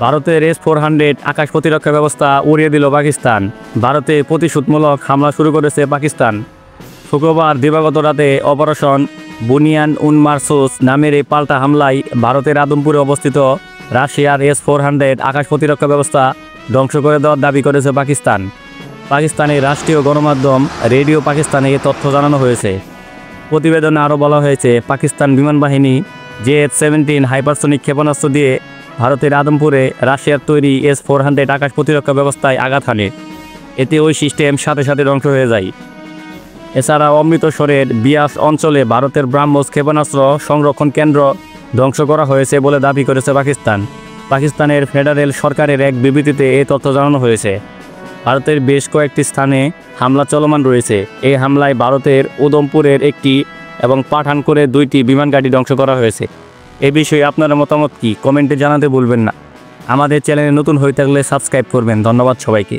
ভারতের S-400 আকাশ প্রতিরক্ষা ব্যবস্থা উড়িয়ে দিল পাকিস্তান। ভারতে প্রতিশোধমূলক হামলা শুরু করেছে পাকিস্তান। শুক্রবার দিবাগত রাতে অপারেশন বুনিয়ান উনমারসুস নামের এই পাল্টা হামলায় ভারতের আদমপুরে অবস্থিত রাশিয়ার S-400 আকাশ প্রতিরক্ষা ব্যবস্থা ধ্বংস করে দেওয়ার দাবি করেছে পাকিস্তান। পাকিস্তানের রাষ্ট্রীয় গণমাধ্যম রেডিও পাকিস্তানে এ তথ্য জানানো হয়েছে। প্রতিবেদনে আরও বলা হয়েছে, পাকিস্তান বিমান বাহিনী JH-17 হাইপারসনিক ক্ষেপণাস্ত্র দিয়ে ভারতের আদমপুরে রাশিয়ার তৈরি S-400 আকাশ প্রতিরক্ষা ব্যবস্থায় আঘাত হানে। এতে ওই সিস্টেম সাথে সাথে ধ্বংস হয়ে যায়। এছাড়া অমৃতসরের বিয়াস অঞ্চলে ভারতের ব্রাহ্মস ক্ষেপণাস্ত্র সংরক্ষণ কেন্দ্র ধ্বংস করা হয়েছে বলে দাবি করেছে পাকিস্তান। পাকিস্তানের ফেডারেল সরকারের এক বিবৃতিতে এই তথ্য জানানো হয়েছে। ভারতের বেশ কয়েকটি স্থানে হামলা চলমান রয়েছে। এই হামলায় ভারতের উদমপুরের একটি এবং পাঠানকোরে 2টি বিমান ঘাঁটি ধ্বংস করা হয়েছে। এ বিষয়ে আপনার মতামত কি কমেন্টে জানাতে ভুলবেন না। আমাদের চ্যানেলে নতুন হয়ে থাকলে সাবস্ক্রাইব করবেন। ধন্যবাদ সবাইকে।